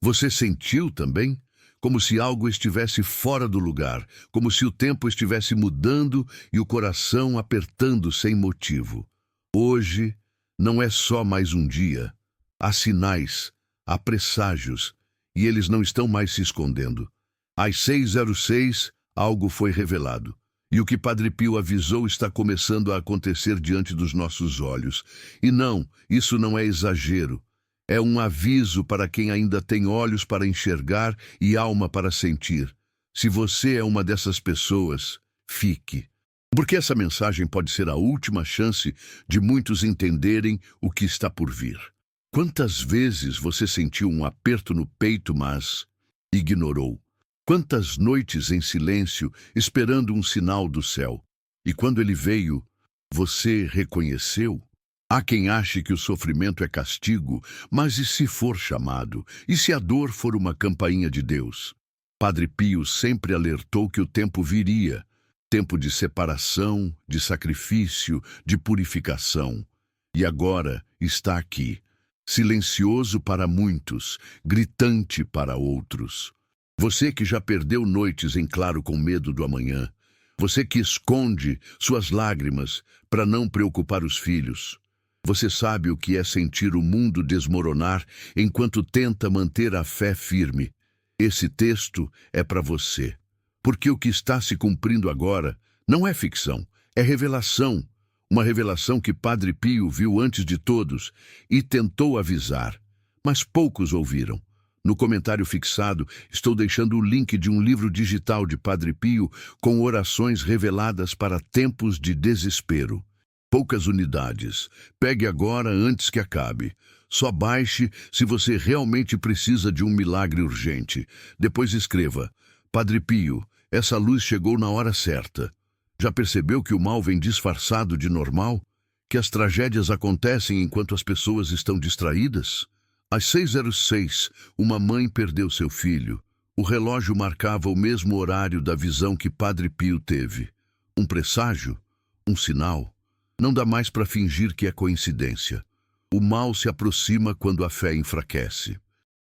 Você sentiu também? Como se algo estivesse fora do lugar, como se o tempo estivesse mudando e o coração apertando sem motivo. Hoje não é só mais um dia. Há sinais, há presságios, e eles não estão mais se escondendo. Às 6:06, algo foi revelado. E o que Padre Pio avisou está começando a acontecer diante dos nossos olhos. E não, isso não é exagero. É um aviso para quem ainda tem olhos para enxergar e alma para sentir. Se você é uma dessas pessoas, fique. Porque essa mensagem pode ser a última chance de muitos entenderem o que está por vir. Quantas vezes você sentiu um aperto no peito, mas ignorou? Quantas noites em silêncio, esperando um sinal do céu? E quando ele veio, você reconheceu? Há quem ache que o sofrimento é castigo, mas e se for chamado? E se a dor for uma campainha de Deus? Padre Pio sempre alertou que o tempo viria, tempo de separação, de sacrifício, de purificação. E agora está aqui, silencioso para muitos, gritante para outros. Você que já perdeu noites em claro com medo do amanhã. Você que esconde suas lágrimas para não preocupar os filhos. Você sabe o que é sentir o mundo desmoronar enquanto tenta manter a fé firme. Esse texto é para você. Porque o que está se cumprindo agora não é ficção, é revelação. Uma revelação que Padre Pio viu antes de todos e tentou avisar, mas poucos ouviram. No comentário fixado, estou deixando o link de um livro digital de Padre Pio com orações reveladas para tempos de desespero. Poucas unidades. Pegue agora antes que acabe. Só baixe se você realmente precisa de um milagre urgente. Depois escreva: Padre Pio, essa luz chegou na hora certa. Já percebeu que o mal vem disfarçado de normal? Que as tragédias acontecem enquanto as pessoas estão distraídas? Às 6:06, uma mãe perdeu seu filho. O relógio marcava o mesmo horário da visão que Padre Pio teve. Um presságio? Um sinal? Não dá mais para fingir que é coincidência. O mal se aproxima quando a fé enfraquece.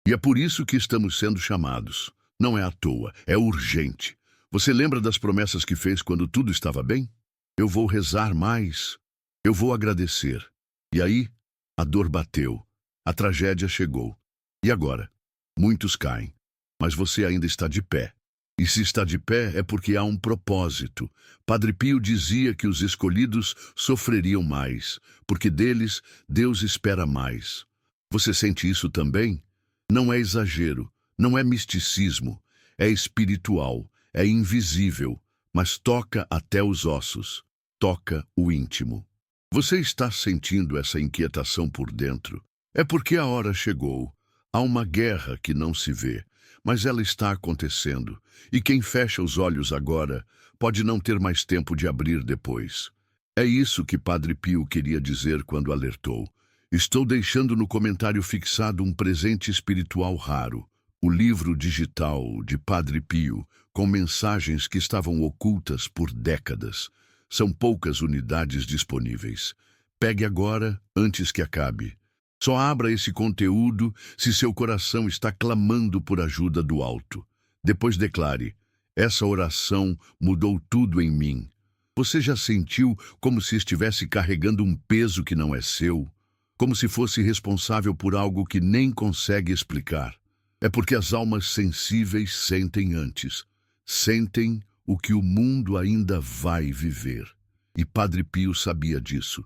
E é por isso que estamos sendo chamados. Não é à toa, é urgente. Você lembra das promessas que fez quando tudo estava bem? Eu vou rezar mais. Eu vou agradecer. E aí, a dor bateu. A tragédia chegou. E agora? Muitos caem. Mas você ainda está de pé. E se está de pé é porque há um propósito. Padre Pio dizia que os escolhidos sofreriam mais, porque deles Deus espera mais. Você sente isso também? Não é exagero, não é misticismo, é espiritual, é invisível, mas toca até os ossos, toca o íntimo. Você está sentindo essa inquietação por dentro? É porque a hora chegou. Há uma guerra que não se vê, mas ela está acontecendo. E quem fecha os olhos agora pode não ter mais tempo de abrir depois. É isso que Padre Pio queria dizer quando alertou. Estou deixando no comentário fixado um presente espiritual raro, o livro digital de Padre Pio, com mensagens que estavam ocultas por décadas. São poucas unidades disponíveis. Pegue agora, antes que acabe. Só abra esse conteúdo se seu coração está clamando por ajuda do alto. Depois declare: essa oração mudou tudo em mim. Você já sentiu como se estivesse carregando um peso que não é seu? Como se fosse responsável por algo que nem consegue explicar? É porque as almas sensíveis sentem antes. Sentem o que o mundo ainda vai viver. E Padre Pio sabia disso.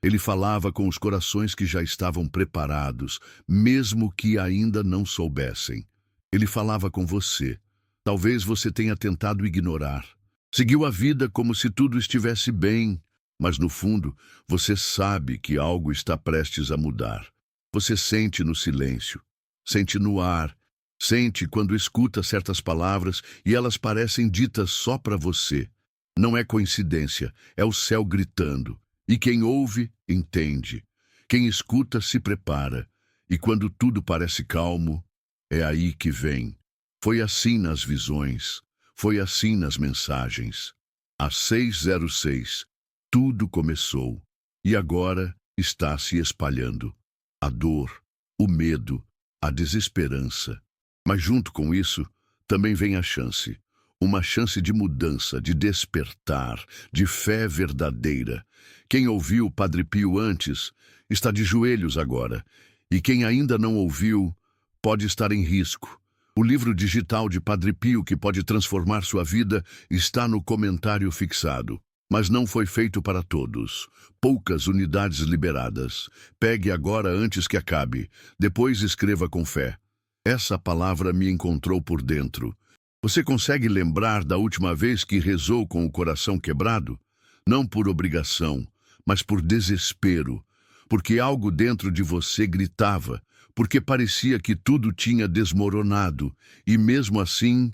Ele falava com os corações que já estavam preparados, mesmo que ainda não soubessem. Ele falava com você. Talvez você tenha tentado ignorar. Seguiu a vida como se tudo estivesse bem, mas no fundo você sabe que algo está prestes a mudar. Você sente no silêncio, sente no ar, sente quando escuta certas palavras e elas parecem ditas só para você. Não é coincidência, é o céu gritando. E quem ouve, entende. Quem escuta, se prepara. E quando tudo parece calmo, é aí que vem. Foi assim nas visões. Foi assim nas mensagens. Às 6:06, tudo começou. E agora está se espalhando. A dor, o medo, a desesperança. Mas junto com isso, também vem a chance. Uma chance de mudança, de despertar, de fé verdadeira. Quem ouviu o Padre Pio antes está de joelhos agora. E quem ainda não ouviu pode estar em risco. O livro digital de Padre Pio que pode transformar sua vida está no comentário fixado. Mas não foi feito para todos. Poucas unidades liberadas. Pegue agora antes que acabe. Depois escreva com fé. Essa palavra me encontrou por dentro. Você consegue lembrar da última vez que rezou com o coração quebrado? Não por obrigação, mas por desespero. Porque algo dentro de você gritava, porque parecia que tudo tinha desmoronado, e mesmo assim,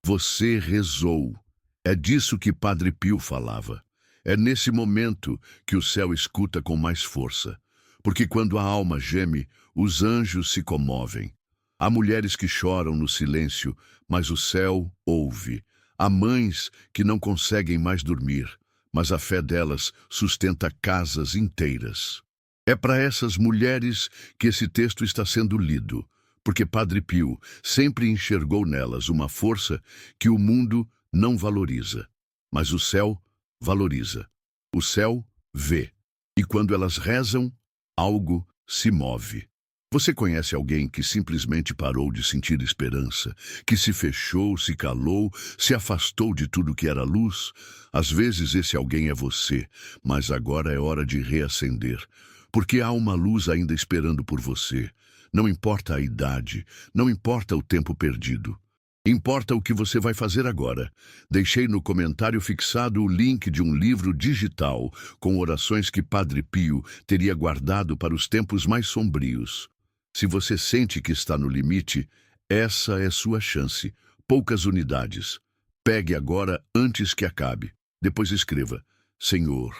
você rezou. É disso que Padre Pio falava. É nesse momento que o céu escuta com mais força. Porque quando a alma geme, os anjos se comovem. Há mulheres que choram no silêncio, mas o céu ouve. Há mães que não conseguem mais dormir, mas a fé delas sustenta casas inteiras. É para essas mulheres que esse texto está sendo lido, porque Padre Pio sempre enxergou nelas uma força que o mundo não valoriza, mas o céu valoriza. O céu vê. E quando elas rezam, algo se move. Você conhece alguém que simplesmente parou de sentir esperança, que se fechou, se calou, se afastou de tudo que era luz? Às vezes esse alguém é você, mas agora é hora de reacender, porque há uma luz ainda esperando por você. Não importa a idade, não importa o tempo perdido. Importa o que você vai fazer agora. Deixei no comentário fixado o link de um livro digital com orações que Padre Pio teria guardado para os tempos mais sombrios. Se você sente que está no limite, essa é sua chance. Poucas unidades. Pegue agora antes que acabe. Depois escreva: Senhor,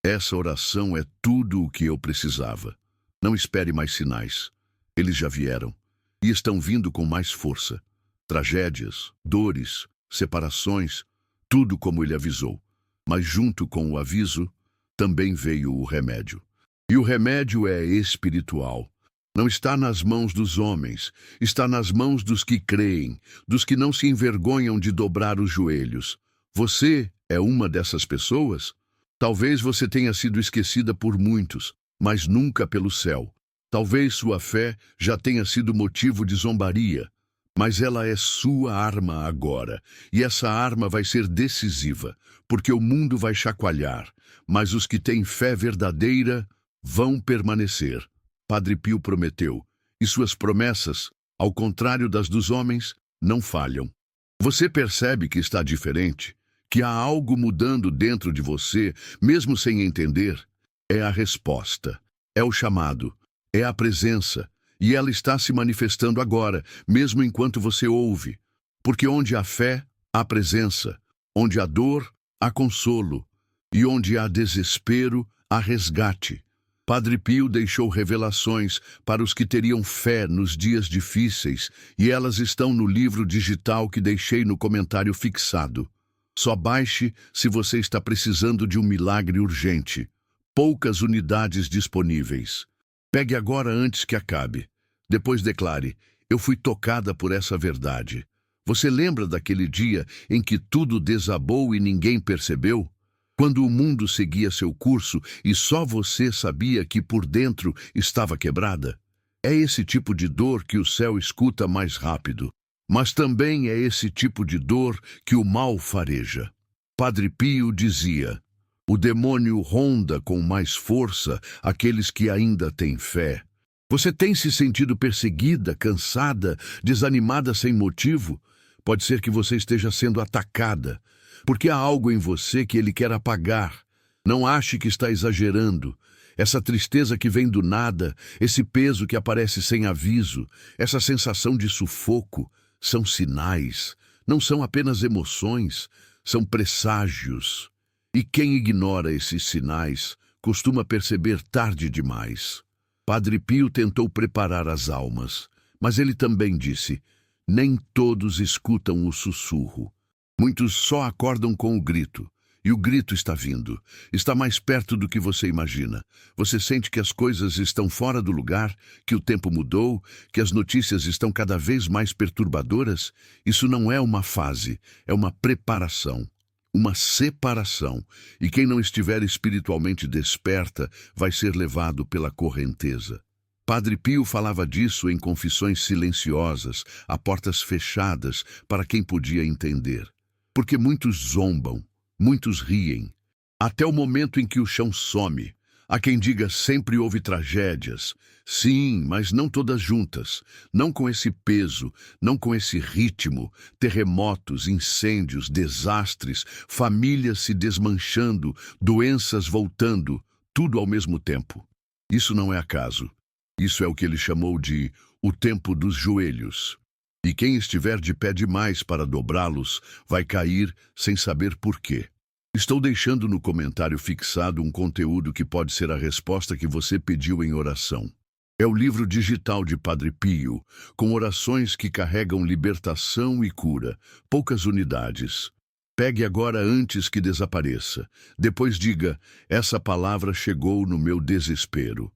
essa oração é tudo o que eu precisava. Não espere mais sinais. Eles já vieram e estão vindo com mais força. Tragédias, dores, separações, tudo como ele avisou. Mas junto com o aviso, também veio o remédio. E o remédio é espiritual. Não está nas mãos dos homens, está nas mãos dos que creem, dos que não se envergonham de dobrar os joelhos. Você é uma dessas pessoas? Talvez você tenha sido esquecida por muitos, mas nunca pelo céu. Talvez sua fé já tenha sido motivo de zombaria, mas ela é sua arma agora, e essa arma vai ser decisiva, porque o mundo vai chacoalhar, mas os que têm fé verdadeira vão permanecer. Padre Pio prometeu, e suas promessas, ao contrário das dos homens, não falham. Você percebe que está diferente, que há algo mudando dentro de você, mesmo sem entender? É a resposta, é o chamado, é a presença, e ela está se manifestando agora, mesmo enquanto você ouve. Porque onde há fé, há presença, onde há dor, há consolo, e onde há desespero, há resgate. Padre Pio deixou revelações para os que teriam fé nos dias difíceis, e elas estão no livro digital que deixei no comentário fixado. Só baixe se você está precisando de um milagre urgente. Poucas unidades disponíveis. Pegue agora antes que acabe. Depois declare: eu fui tocada por essa verdade. Você lembra daquele dia em que tudo desabou e ninguém percebeu? Quando o mundo seguia seu curso e só você sabia que por dentro estava quebrada? É esse tipo de dor que o céu escuta mais rápido. Mas também é esse tipo de dor que o mal fareja. Padre Pio dizia: o demônio ronda com mais força aqueles que ainda têm fé. Você tem se sentido perseguida, cansada, desanimada sem motivo? Pode ser que você esteja sendo atacada, porque há algo em você que ele quer apagar. Não ache que está exagerando. Essa tristeza que vem do nada, esse peso que aparece sem aviso, essa sensação de sufoco, são sinais, não são apenas emoções, são presságios. E quem ignora esses sinais costuma perceber tarde demais. Padre Pio tentou preparar as almas, mas ele também disse: nem todos escutam o sussurro. Muitos só acordam com o grito, E o grito está vindo. Está mais perto do que você imagina. Você sente que as coisas estão fora do lugar, que o tempo mudou, que as notícias estão cada vez mais perturbadoras? Isso não é uma fase, é uma preparação, uma separação. E quem não estiver espiritualmente desperta vai ser levado pela correnteza. Padre Pio falava disso em confissões silenciosas, a portas fechadas, para quem podia entender. Porque muitos zombam, muitos riem, até o momento em que o chão some. Há quem diga sempre houve tragédias. Sim, mas não todas juntas, não com esse peso, não com esse ritmo, terremotos, incêndios, desastres, famílias se desmanchando, doenças voltando, tudo ao mesmo tempo. Isso não é acaso. Isso é o que ele chamou de o tempo dos joelhos. E quem estiver de pé demais para dobrá-los vai cair sem saber por quê. Estou deixando no comentário fixado um conteúdo que pode ser a resposta que você pediu em oração. É o livro digital de Padre Pio, com orações que carregam libertação e cura, poucas unidades. Pegue agora antes que desapareça. Depois diga, essa palavra chegou no meu desespero.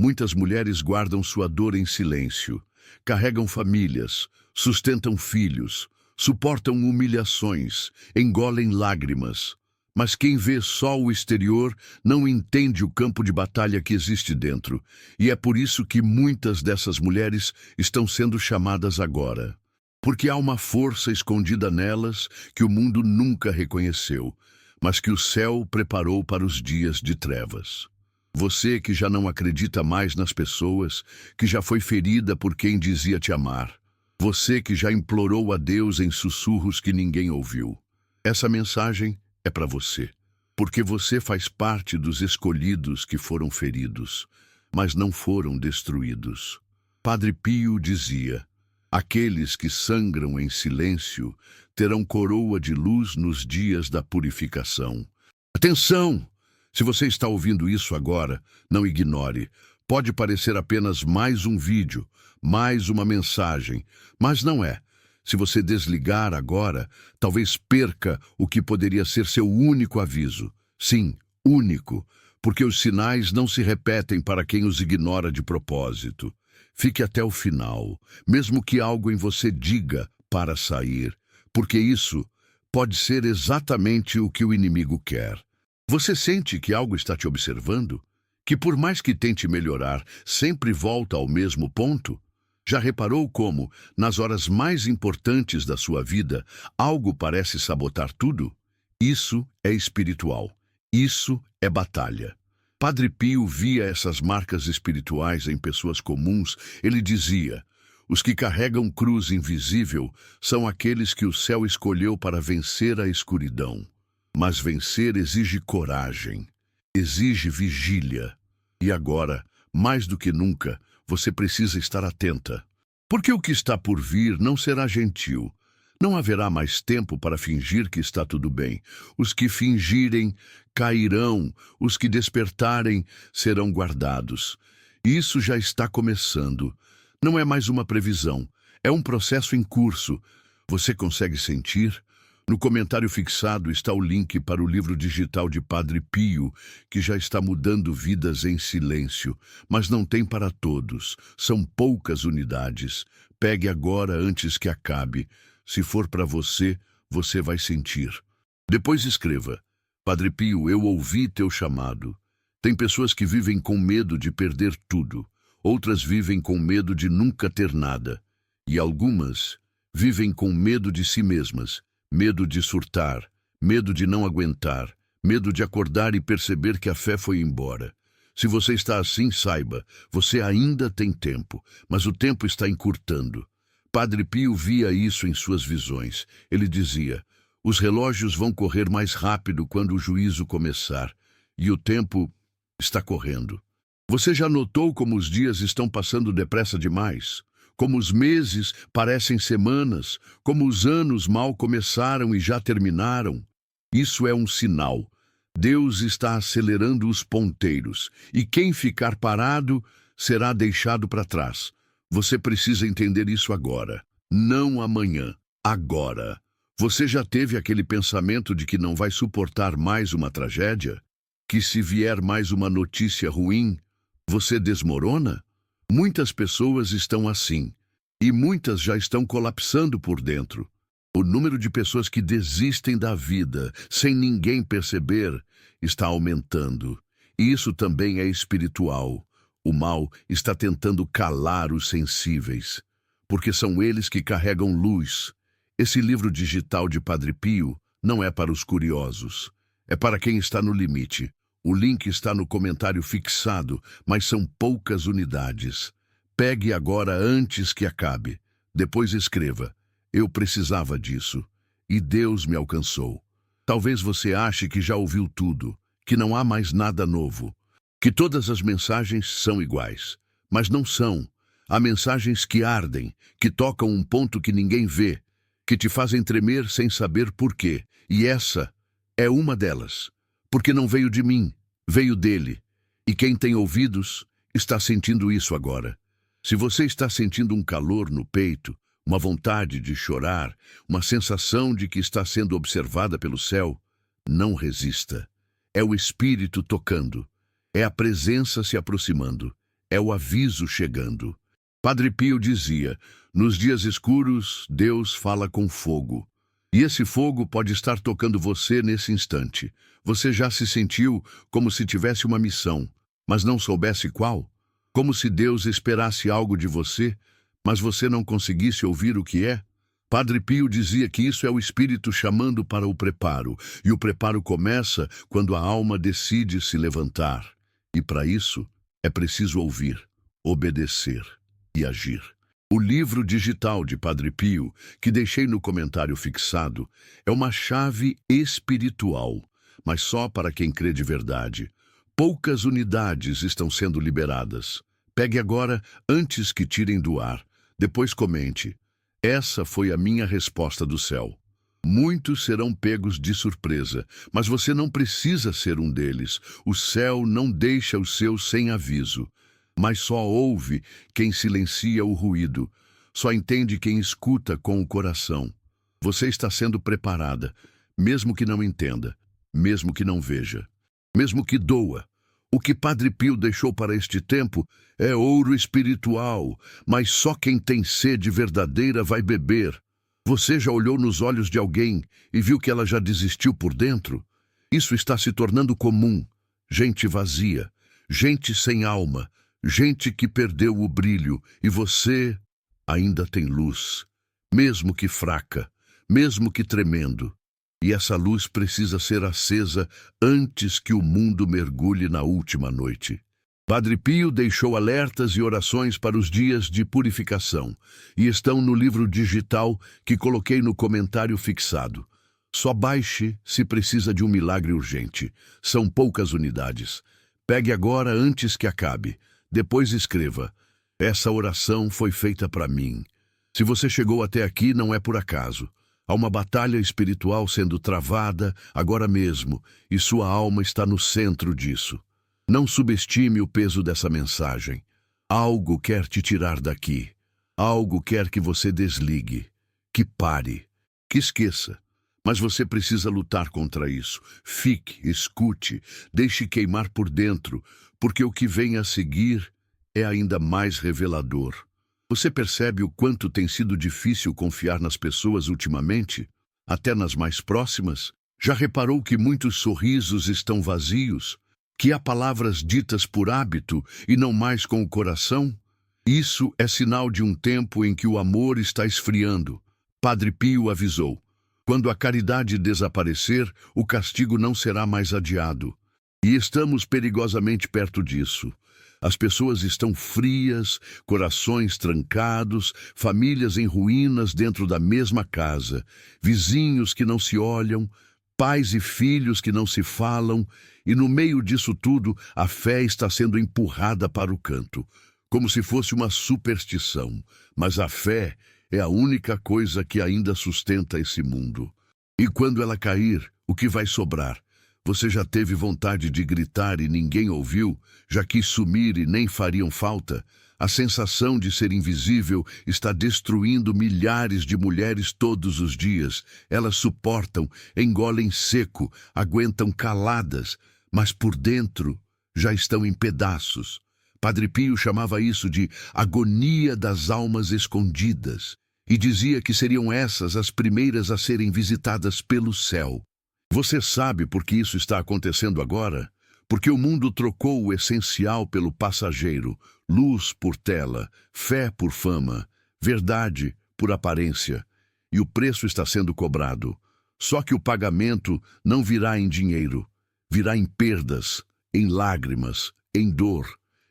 Muitas mulheres guardam sua dor em silêncio, carregam famílias, sustentam filhos, suportam humilhações, engolem lágrimas. Mas quem vê só o exterior não entende o campo de batalha que existe dentro, e é por isso que muitas dessas mulheres estão sendo chamadas agora. Porque há uma força escondida nelas que o mundo nunca reconheceu, mas que o céu preparou para os dias de trevas. Você que já não acredita mais nas pessoas, que já foi ferida por quem dizia te amar. Você que já implorou a Deus em sussurros que ninguém ouviu. Essa mensagem é para você, porque você faz parte dos escolhidos que foram feridos, mas não foram destruídos. Padre Pio dizia, aqueles que sangram em silêncio terão coroa de luz nos dias da purificação. Atenção! Se você está ouvindo isso agora, não ignore. Pode parecer apenas mais um vídeo, mais uma mensagem, mas não é. Se você desligar agora, talvez perca o que poderia ser seu único aviso. Sim, único, porque os sinais não se repetem para quem os ignora de propósito. Fique até o final, mesmo que algo em você diga para sair, porque isso pode ser exatamente o que o inimigo quer. Você sente que algo está te observando? Que por mais que tente melhorar, sempre volta ao mesmo ponto? Já reparou como, nas horas mais importantes da sua vida, algo parece sabotar tudo? Isso é espiritual. Isso é batalha. Padre Pio via essas marcas espirituais em pessoas comuns. Ele dizia, os que carregam cruz invisível são aqueles que o céu escolheu para vencer a escuridão. Mas vencer exige coragem, exige vigília. E agora, mais do que nunca, você precisa estar atenta. Porque o que está por vir não será gentil. Não haverá mais tempo para fingir que está tudo bem. Os que fingirem cairão, os que despertarem serão guardados. Isso já está começando. Não é mais uma previsão, é um processo em curso. Você consegue sentir? No comentário fixado está o link para o livro digital de Padre Pio, que já está mudando vidas em silêncio, mas não tem para todos. São poucas unidades. Pegue agora antes que acabe. Se for para você, você vai sentir. Depois escreva, Padre Pio, eu ouvi teu chamado. Tem pessoas que vivem com medo de perder tudo. Outras vivem com medo de nunca ter nada. E algumas vivem com medo de si mesmas. Medo de surtar, medo de não aguentar, medo de acordar e perceber que a fé foi embora. Se você está assim, saiba, você ainda tem tempo, mas o tempo está encurtando. Padre Pio via isso em suas visões. Ele dizia, os relógios vão correr mais rápido quando o juízo começar, e o tempo está correndo. Você já notou como os dias estão passando depressa demais? Como os meses parecem semanas, como os anos mal começaram e já terminaram. Isso é um sinal. Deus está acelerando os ponteiros, e quem ficar parado será deixado para trás. Você precisa entender isso agora, não amanhã, agora. Você já teve aquele pensamento de que não vai suportar mais uma tragédia? Que se vier mais uma notícia ruim, você desmorona? Muitas pessoas estão assim, e muitas já estão colapsando por dentro. O número de pessoas que desistem da vida, sem ninguém perceber, está aumentando. E isso também é espiritual. O mal está tentando calar os sensíveis, porque são eles que carregam luz. Esse livro digital de Padre Pio não é para os curiosos, é para quem está no limite. O link está no comentário fixado, mas são poucas unidades. Pegue agora antes que acabe. Depois escreva: eu precisava disso, e Deus me alcançou. Talvez você ache que já ouviu tudo, que não há mais nada novo, que todas as mensagens são iguais, mas não são. Há mensagens que ardem, que tocam um ponto que ninguém vê, que te fazem tremer sem saber por quê. E essa é uma delas, porque não veio de mim, veio dele. E quem tem ouvidos está sentindo isso agora. Se você está sentindo um calor no peito, uma vontade de chorar, uma sensação de que está sendo observada pelo céu, não resista. É o Espírito tocando, é a presença se aproximando, é o aviso chegando. Padre Pio dizia: nos dias escuros, Deus fala com fogo. E esse fogo pode estar tocando você nesse instante. Você já se sentiu como se tivesse uma missão, mas não soubesse qual? Como se Deus esperasse algo de você, mas você não conseguisse ouvir o que é? Padre Pio dizia que isso é o Espírito chamando para o preparo, e o preparo começa quando a alma decide se levantar. E para isso, é preciso ouvir, obedecer e agir. O livro digital de Padre Pio, que deixei no comentário fixado, é uma chave espiritual, mas só para quem crê de verdade. Poucas unidades estão sendo liberadas. Pegue agora antes que tirem do ar. Depois comente: essa foi a minha resposta do céu. Muitos serão pegos de surpresa, mas você não precisa ser um deles. O céu não deixa os seus sem aviso, mas só ouve quem silencia o ruído. Só entende quem escuta com o coração. Você está sendo preparada, mesmo que não entenda, mesmo que não veja, mesmo que doa. O que Padre Pio deixou para este tempo é ouro espiritual, mas só quem tem sede verdadeira vai beber. Você já olhou nos olhos de alguém e viu que ela já desistiu por dentro? Isso está se tornando comum. Gente vazia, gente sem alma, gente que perdeu o brilho, e você ainda tem luz, mesmo que fraca, mesmo que tremendo. E essa luz precisa ser acesa antes que o mundo mergulhe na última noite. Padre Pio deixou alertas e orações para os dias de purificação, e estão no livro digital que coloquei no comentário fixado. Só baixe se precisa de um milagre urgente. São poucas unidades. Pegue agora antes que acabe. Depois escreva: essa oração foi feita para mim. Se você chegou até aqui, não é por acaso. Há uma batalha espiritual sendo travada agora mesmo, e sua alma está no centro disso. Não subestime o peso dessa mensagem. Algo quer te tirar daqui. Algo quer que você desligue, que pare, que esqueça. Mas você precisa lutar contra isso. Fique, escute, deixe queimar por dentro, porque o que vem a seguir é ainda mais revelador. Você percebe o quanto tem sido difícil confiar nas pessoas ultimamente? Até nas mais próximas? Já reparou que muitos sorrisos estão vazios? Que há palavras ditas por hábito e não mais com o coração? Isso é sinal de um tempo em que o amor está esfriando. Padre Pio avisou: quando a caridade desaparecer, o castigo não será mais adiado. E estamos perigosamente perto disso. As pessoas estão frias, corações trancados, famílias em ruínas dentro da mesma casa, vizinhos que não se olham, pais e filhos que não se falam, e no meio disso tudo, a fé está sendo empurrada para o canto, como se fosse uma superstição. Mas a fé é a única coisa que ainda sustenta esse mundo. E quando ela cair, o que vai sobrar? Você já teve vontade de gritar e ninguém ouviu? Já quis sumir e nem fariam falta? A sensação de ser invisível está destruindo milhares de mulheres todos os dias. Elas suportam, engolem seco, aguentam caladas, mas por dentro já estão em pedaços. Padre Pio chamava isso de agonia das almas escondidas e dizia que seriam essas as primeiras a serem visitadas pelo céu. Você sabe por que isso está acontecendo agora? Porque o mundo trocou o essencial pelo passageiro, luz por tela, fé por fama, verdade por aparência, e o preço está sendo cobrado. Só que o pagamento não virá em dinheiro, virá em perdas, em lágrimas, em dor,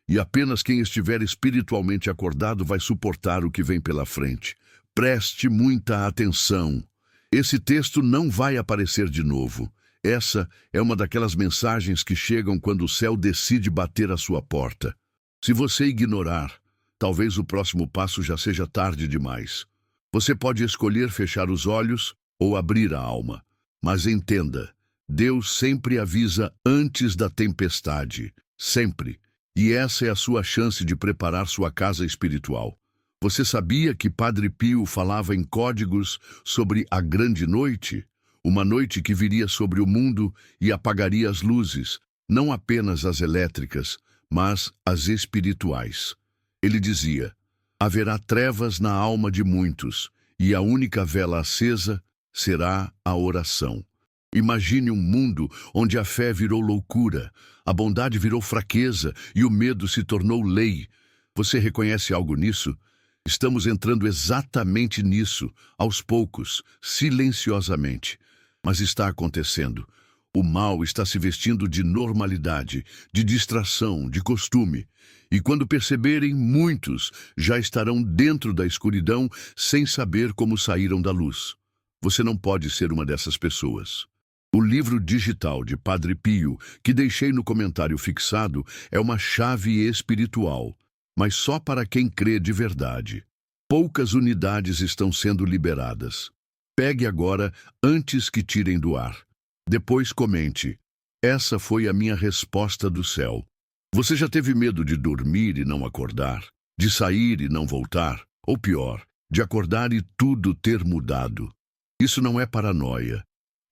e apenas quem estiver espiritualmente acordado vai suportar o que vem pela frente. Preste muita atenção. Esse texto não vai aparecer de novo. Essa é uma daquelas mensagens que chegam quando o céu decide bater à sua porta. Se você ignorar, talvez o próximo passo já seja tarde demais. Você pode escolher fechar os olhos ou abrir a alma. Mas entenda, Deus sempre avisa antes da tempestade. Sempre. E essa é a sua chance de preparar sua casa espiritual. Você sabia que Padre Pio falava em códigos sobre a grande noite? Uma noite que viria sobre o mundo e apagaria as luzes, não apenas as elétricas, mas as espirituais. Ele dizia: haverá trevas na alma de muitos, e a única vela acesa será a oração. Imagine um mundo onde a fé virou loucura, a bondade virou fraqueza e o medo se tornou lei. Você reconhece algo nisso? Estamos entrando exatamente nisso, aos poucos, silenciosamente. Mas está acontecendo. O mal está se vestindo de normalidade, de distração, de costume. E quando perceberem, muitos já estarão dentro da escuridão sem saber como saíram da luz. Você não pode ser uma dessas pessoas. O livro digital de Padre Pio, que deixei no comentário fixado, é uma chave espiritual, mas só para quem crê de verdade. Poucas unidades estão sendo liberadas. Pegue agora antes que tirem do ar. Depois comente: essa foi a minha resposta do céu. Você já teve medo de dormir e não acordar? De sair e não voltar? Ou pior, de acordar e tudo ter mudado? Isso não é paranoia.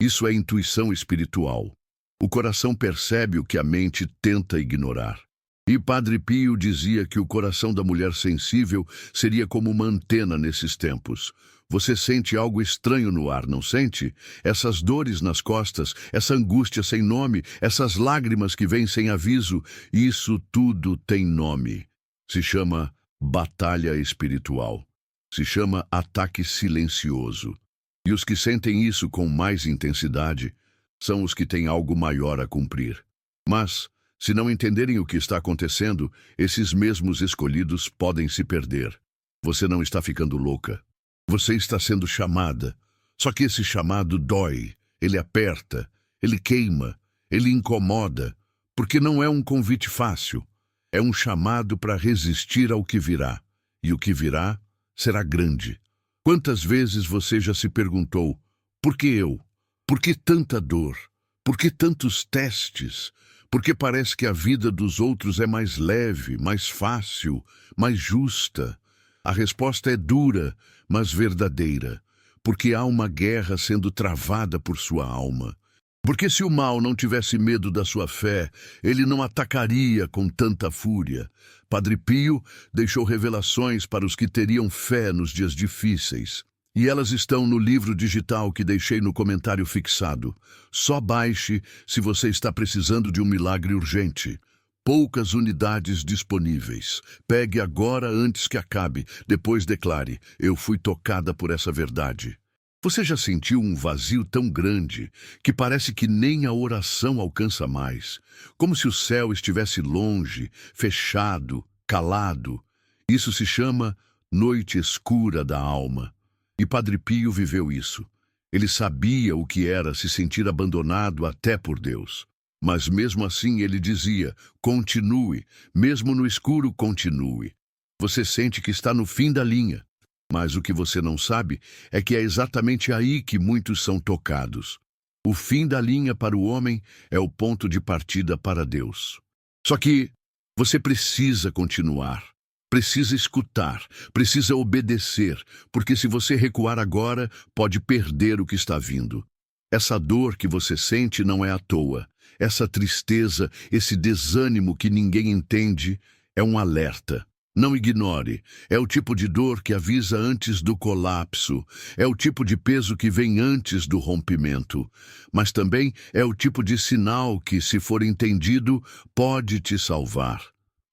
Isso é intuição espiritual. O coração percebe o que a mente tenta ignorar. E Padre Pio dizia que o coração da mulher sensível seria como uma antena nesses tempos. Você sente algo estranho no ar, não sente? Essas dores nas costas, essa angústia sem nome, essas lágrimas que vêm sem aviso, isso tudo tem nome. Se chama batalha espiritual. Se chama ataque silencioso. E os que sentem isso com mais intensidade são os que têm algo maior a cumprir. Mas, se não entenderem o que está acontecendo, esses mesmos escolhidos podem se perder. Você não está ficando louca. Você está sendo chamada. Só que esse chamado dói, ele aperta, ele queima, ele incomoda, porque não é um convite fácil. É um chamado para resistir ao que virá. E o que virá será grande. Quantas vezes você já se perguntou: por que eu? Por que tanta dor? Por que tantos testes? Porque parece que a vida dos outros é mais leve, mais fácil, mais justa. A resposta é dura, mas verdadeira, porque há uma guerra sendo travada por sua alma. Porque se o mal não tivesse medo da sua fé, ele não atacaria com tanta fúria. Padre Pio deixou revelações para os que teriam fé nos dias difíceis. E elas estão no livro digital que deixei no comentário fixado. Só baixe se você está precisando de um milagre urgente. Poucas unidades disponíveis. Pegue agora antes que acabe. Depois declare: eu fui tocada por essa verdade. Você já sentiu um vazio tão grande que parece que nem a oração alcança mais? Como se o céu estivesse longe, fechado, calado. Isso se chama noite escura da alma. E Padre Pio viveu isso. Ele sabia o que era se sentir abandonado até por Deus. Mas mesmo assim ele dizia: continue, mesmo no escuro continue. Você sente que está no fim da linha. Mas o que você não sabe é que é exatamente aí que muitos são tocados. O fim da linha para o homem é o ponto de partida para Deus. Só que você precisa continuar. Precisa escutar, precisa obedecer, porque se você recuar agora, pode perder o que está vindo. Essa dor que você sente não é à toa. Essa tristeza, esse desânimo que ninguém entende, é um alerta. Não ignore. É o tipo de dor que avisa antes do colapso. É o tipo de peso que vem antes do rompimento. Mas também é o tipo de sinal que, se for entendido, pode te salvar.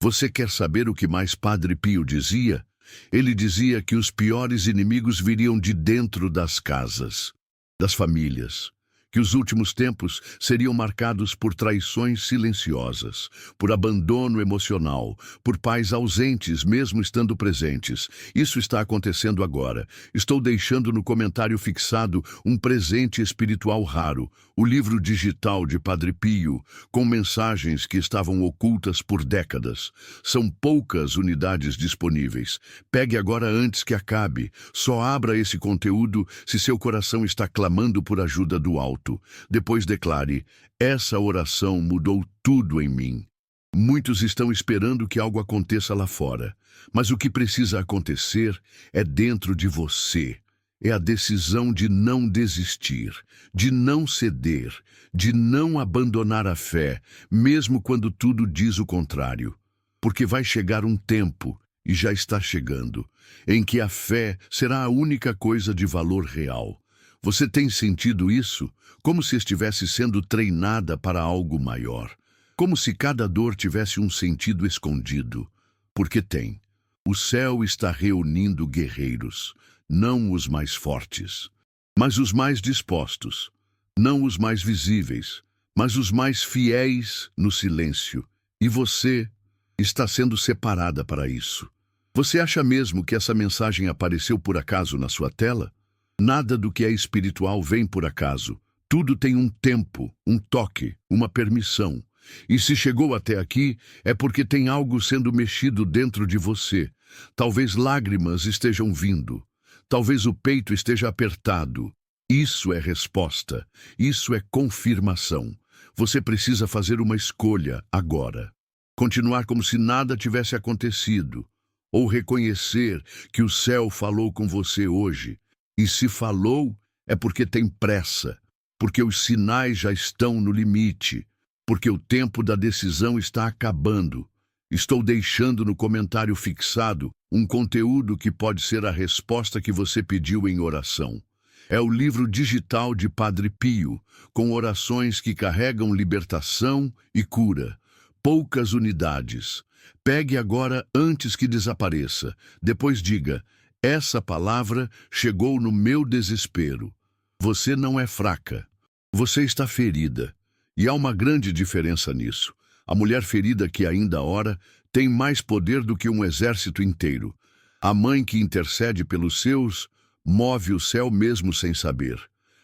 Você quer saber o que mais Padre Pio dizia? Ele dizia que os piores inimigos viriam de dentro das casas, das famílias, que os últimos tempos seriam marcados por traições silenciosas, por abandono emocional, por pais ausentes mesmo estando presentes. Isso está acontecendo agora. Estou deixando no comentário fixado um presente espiritual raro, o livro digital de Padre Pio, com mensagens que estavam ocultas por décadas. São poucas unidades disponíveis. Pegue agora antes que acabe. Só abra esse conteúdo se seu coração está clamando por ajuda do alto. Depois declare: essa oração mudou tudo em mim. Muitos estão esperando que algo aconteça lá fora, mas o que precisa acontecer é dentro de você. É a decisão de não desistir, de não ceder, de não abandonar a fé, mesmo quando tudo diz o contrário. Porque vai chegar um tempo, e já está chegando, em que a fé será a única coisa de valor real. Você tem sentido isso? Como se estivesse sendo treinada para algo maior. Como se cada dor tivesse um sentido escondido. Porque tem. O céu está reunindo guerreiros, não os mais fortes, mas os mais dispostos, não os mais visíveis, mas os mais fiéis no silêncio. E você está sendo separada para isso. Você acha mesmo que essa mensagem apareceu por acaso na sua tela? Nada do que é espiritual vem por acaso. Tudo tem um tempo, um toque, uma permissão. E se chegou até aqui, é porque tem algo sendo mexido dentro de você. Talvez lágrimas estejam vindo. Talvez o peito esteja apertado. Isso é resposta. Isso é confirmação. Você precisa fazer uma escolha agora. Continuar como se nada tivesse acontecido. Ou reconhecer que o céu falou com você hoje. E se falou, é porque tem pressa. Porque os sinais já estão no limite. Porque o tempo da decisão está acabando. Estou deixando no comentário fixado um conteúdo que pode ser a resposta que você pediu em oração. É o livro digital de Padre Pio, com orações que carregam libertação e cura. Poucas unidades. Pegue agora antes que desapareça. Depois diga: essa palavra chegou no meu desespero. Você não é fraca. Você está ferida. E há uma grande diferença nisso. A mulher ferida que ainda ora tem mais poder do que um exército inteiro. A mãe que intercede pelos seus move o céu mesmo sem saber.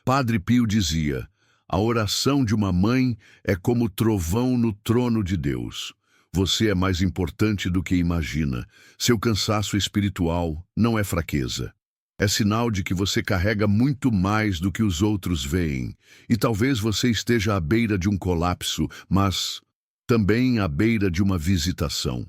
Padre Pio dizia: a oração de uma mãe é como trovão no trono de Deus. Você é mais importante do que imagina. Seu cansaço espiritual não é fraqueza. É sinal de que você carrega muito mais do que os outros veem. E talvez você esteja à beira de um colapso, mas também à beira de uma visitação.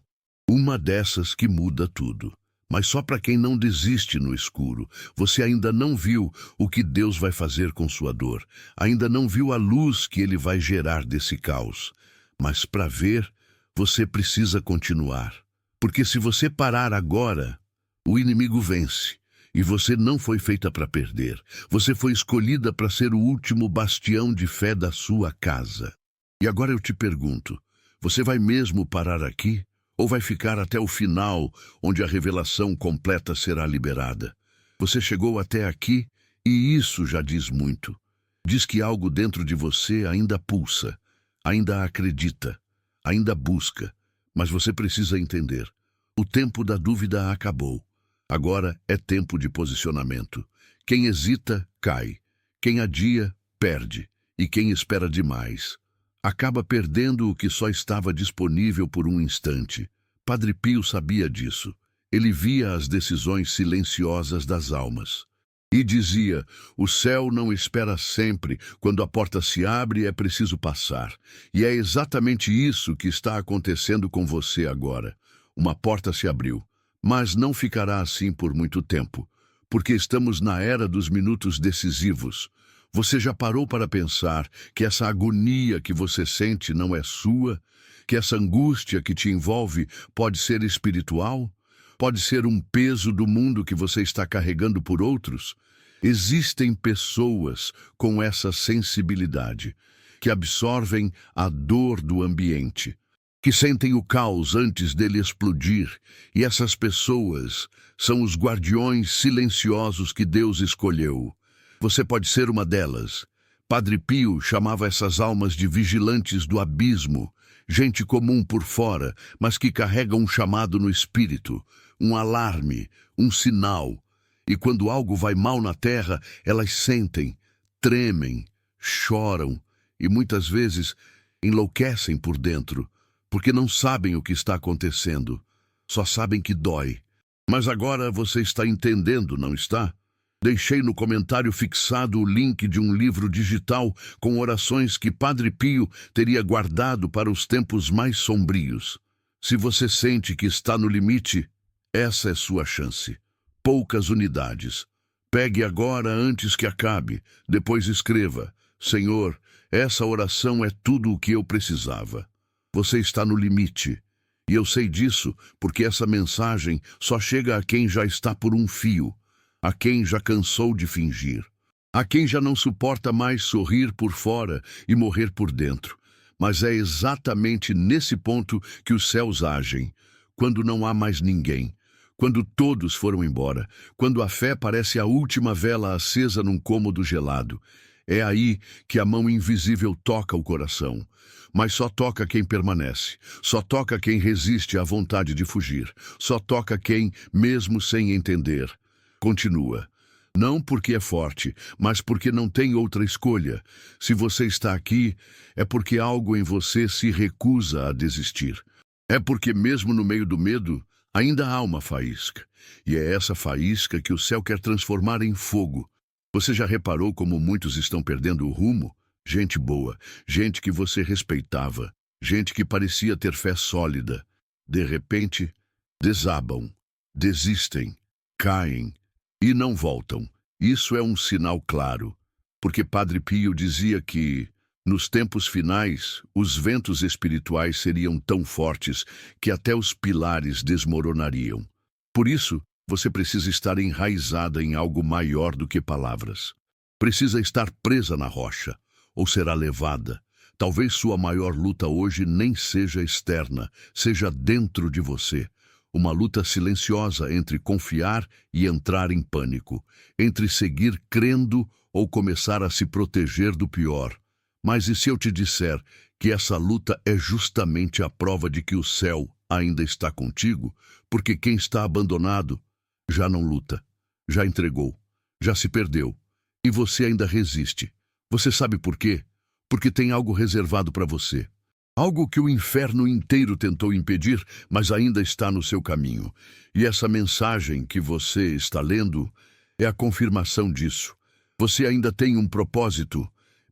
Uma dessas que muda tudo. Mas só para quem não desiste no escuro. Você ainda não viu o que Deus vai fazer com sua dor. Ainda não viu a luz que Ele vai gerar desse caos. Mas para ver, você precisa continuar. Porque se você parar agora, o inimigo vence. E você não foi feita para perder. Você foi escolhida para ser o último bastião de fé da sua casa. E agora eu te pergunto, você vai mesmo parar aqui? Ou vai ficar até o final, onde a revelação completa será liberada? Você chegou até aqui e isso já diz muito. Diz que algo dentro de você ainda pulsa, ainda acredita, ainda busca. Mas você precisa entender, o tempo da dúvida acabou. Agora é tempo de posicionamento. Quem hesita, cai. Quem adia, perde. E quem espera demais, acaba perdendo o que só estava disponível por um instante. Padre Pio sabia disso. Ele via as decisões silenciosas das almas. E dizia: o céu não espera sempre. Quando a porta se abre, é preciso passar. E é exatamente isso que está acontecendo com você agora. Uma porta se abriu. Mas não ficará assim por muito tempo, porque estamos na era dos minutos decisivos. Você já parou para pensar que essa agonia que você sente não é sua? Que essa angústia que te envolve pode ser espiritual? Pode ser um peso do mundo que você está carregando por outros? Existem pessoas com essa sensibilidade, que absorvem a dor do ambiente, que sentem o caos antes dele explodir, e essas pessoas são os guardiões silenciosos que Deus escolheu. Você pode ser uma delas. Padre Pio chamava essas almas de vigilantes do abismo, gente comum por fora, mas que carrega um chamado no espírito, um alarme, um sinal. E quando algo vai mal na terra, elas sentem, tremem, choram e muitas vezes enlouquecem por dentro, porque não sabem o que está acontecendo, só sabem que dói. Mas agora você está entendendo, não está? Deixei no comentário fixado o link de um livro digital com orações que Padre Pio teria guardado para os tempos mais sombrios. Se você sente que está no limite, essa é sua chance. Poucas unidades. Pegue agora antes que acabe. Depois escreva: Senhor, essa oração é tudo o que eu precisava. Você está no limite. E eu sei disso porque essa mensagem só chega a quem já está por um fio, a quem já cansou de fingir, a quem já não suporta mais sorrir por fora e morrer por dentro. Mas é exatamente nesse ponto que os céus agem, quando não há mais ninguém, quando todos foram embora, quando a fé parece a última vela acesa num cômodo gelado. É aí que a mão invisível toca o coração. Mas só toca quem permanece, só toca quem resiste à vontade de fugir, só toca quem, mesmo sem entender, continua. Não porque é forte, mas porque não tem outra escolha. Se você está aqui, é porque algo em você se recusa a desistir. É porque mesmo no meio do medo, ainda há uma faísca. E é essa faísca que o céu quer transformar em fogo. Você já reparou como muitos estão perdendo o rumo? Gente boa, gente que você respeitava, gente que parecia ter fé sólida. De repente, desabam, desistem, caem e não voltam. Isso é um sinal claro, porque Padre Pio dizia que, nos tempos finais, os ventos espirituais seriam tão fortes que até os pilares desmoronariam. Por isso, você precisa estar enraizada em algo maior do que palavras. Precisa estar presa na rocha, ou será levada. Talvez sua maior luta hoje nem seja externa, seja dentro de você. Uma luta silenciosa entre confiar e entrar em pânico, entre seguir crendo ou começar a se proteger do pior. Mas e se eu te disser que essa luta é justamente a prova de que o céu ainda está contigo? Porque quem está abandonado já não luta, já entregou, já se perdeu. E você ainda resiste. Você sabe por quê? Porque tem algo reservado para você. Algo que o inferno inteiro tentou impedir, mas ainda está no seu caminho. E essa mensagem que você está lendo é a confirmação disso. Você ainda tem um propósito,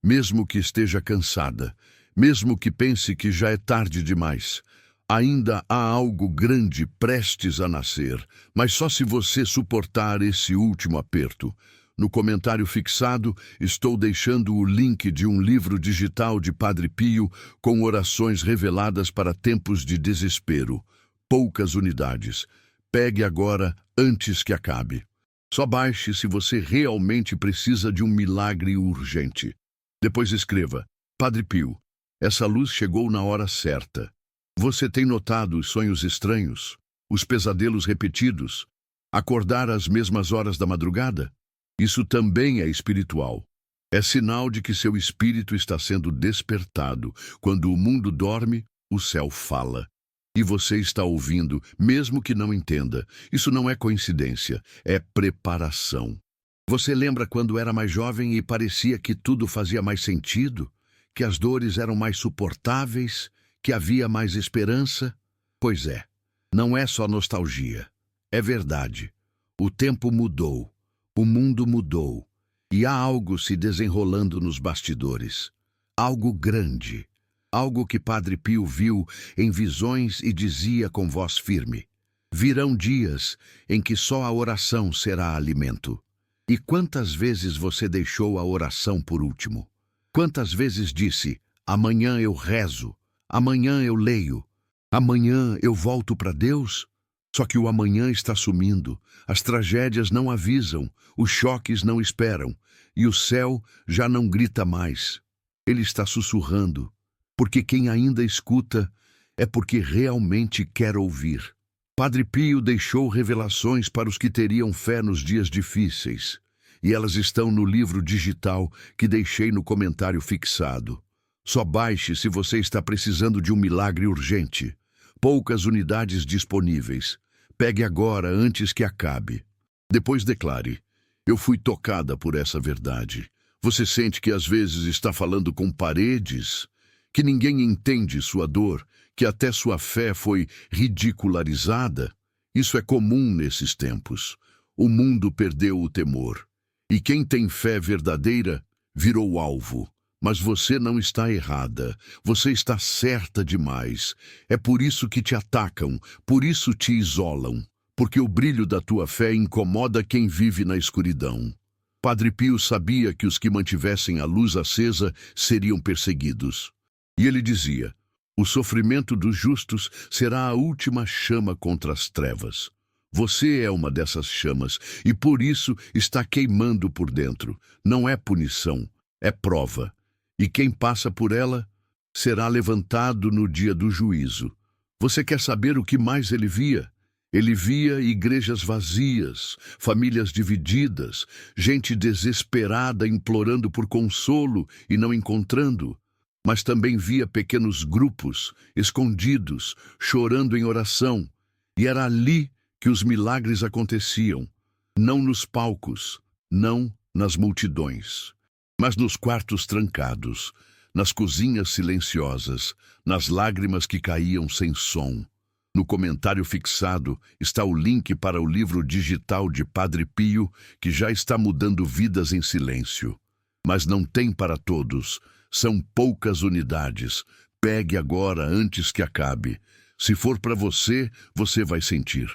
mesmo que esteja cansada, mesmo que pense que já é tarde demais. Ainda há algo grande prestes a nascer, mas só se você suportar esse último aperto. No comentário fixado, estou deixando o link de um livro digital de Padre Pio com orações reveladas para tempos de desespero. Poucas unidades. Pegue agora antes que acabe. Só baixe se você realmente precisa de um milagre urgente. Depois escreva: Padre Pio, essa luz chegou na hora certa. Você tem notado os sonhos estranhos, os pesadelos repetidos, acordar às mesmas horas da madrugada? Isso também é espiritual. É sinal de que seu espírito está sendo despertado. Quando o mundo dorme, o céu fala. E você está ouvindo, mesmo que não entenda. Isso não é coincidência, é preparação. Você lembra quando era mais jovem e parecia que tudo fazia mais sentido? Que as dores eram mais suportáveis? Que havia mais esperança? Pois é, não é só nostalgia. É verdade. O tempo mudou. O mundo mudou, e há algo se desenrolando nos bastidores. Algo grande, algo que Padre Pio viu em visões e dizia com voz firme: Virão dias em que só a oração será alimento. E quantas vezes você deixou a oração por último? Quantas vezes disse, amanhã eu rezo, amanhã eu leio, amanhã eu volto para Deus? Só que o amanhã está sumindo, as tragédias não avisam, os choques não esperam, e o céu já não grita mais. Ele está sussurrando, porque quem ainda escuta é porque realmente quer ouvir. Padre Pio deixou revelações para os que teriam fé nos dias difíceis, e elas estão no livro digital que deixei no comentário fixado. Só baixe se você está precisando de um milagre urgente. Poucas unidades disponíveis. Pegue agora antes que acabe. Depois declare, eu fui tocada por essa verdade. Você sente que às vezes está falando com paredes, que ninguém entende sua dor, que até sua fé foi ridicularizada? Isso é comum nesses tempos. O mundo perdeu o temor. E quem tem fé verdadeira virou alvo. Mas você não está errada. Você está certa demais. É por isso que te atacam, por isso te isolam. Porque o brilho da tua fé incomoda quem vive na escuridão. Padre Pio sabia que os que mantivessem a luz acesa seriam perseguidos. E ele dizia, o sofrimento dos justos será a última chama contra as trevas. Você é uma dessas chamas e por isso está queimando por dentro. Não é punição, é prova. E quem passa por ela será levantado no dia do juízo. Você quer saber o que mais ele via? Ele via igrejas vazias, famílias divididas, gente desesperada implorando por consolo e não encontrando. Mas também via pequenos grupos, escondidos, chorando em oração. E era ali que os milagres aconteciam, não nos palcos, não nas multidões, mas nos quartos trancados, nas cozinhas silenciosas, nas lágrimas que caíam sem som. No comentário fixado está o link para o livro digital de Padre Pio, que já está mudando vidas em silêncio. Mas não tem para todos, são poucas unidades. Pegue agora antes que acabe. Se for para você, você vai sentir.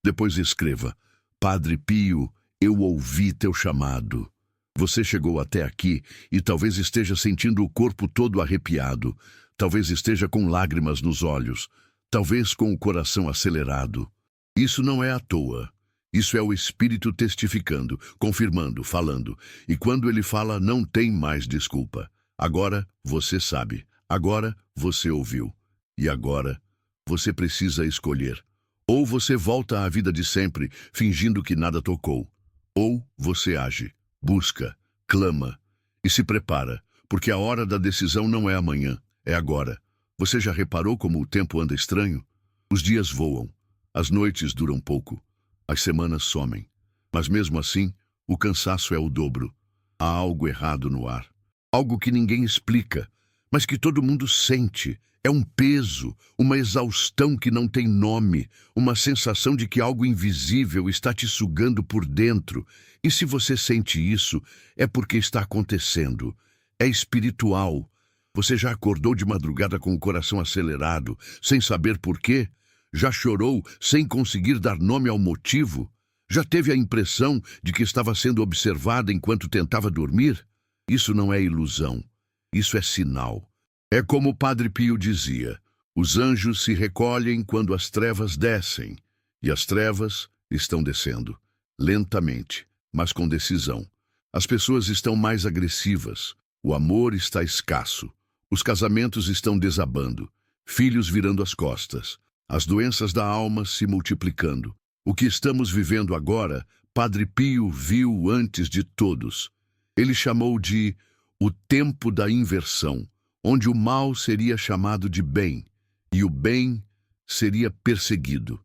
Depois escreva, Padre Pio, eu ouvi teu chamado. Você chegou até aqui e talvez esteja sentindo o corpo todo arrepiado, talvez esteja com lágrimas nos olhos, talvez com o coração acelerado. Isso não é à toa. Isso é o Espírito testificando, confirmando, falando. E quando ele fala, não tem mais desculpa. Agora você sabe. Agora você ouviu. E agora você precisa escolher. Ou você volta à vida de sempre, fingindo que nada tocou. Ou você age, busca, clama e se prepara, porque a hora da decisão não é amanhã, é agora. Você já reparou como o tempo anda estranho? Os dias voam, as noites duram pouco, as semanas somem. Mas mesmo assim, o cansaço é o dobro. Há algo errado no ar. Algo que ninguém explica, mas que todo mundo sente. É um peso, uma exaustão que não tem nome, uma sensação de que algo invisível está te sugando por dentro. E se você sente isso, é porque está acontecendo. É espiritual. Você já acordou de madrugada com o coração acelerado, sem saber por quê? Já chorou sem conseguir dar nome ao motivo? Já teve a impressão de que estava sendo observada enquanto tentava dormir? Isso não é ilusão. Isso é sinal. É como o Padre Pio dizia, os anjos se recolhem quando as trevas descem, e as trevas estão descendo, lentamente, mas com decisão. As pessoas estão mais agressivas, o amor está escasso, os casamentos estão desabando, filhos virando as costas, as doenças da alma se multiplicando. O que estamos vivendo agora, Padre Pio viu antes de todos. Ele chamou de o tempo da inversão, onde o mal seria chamado de bem, e o bem seria perseguido.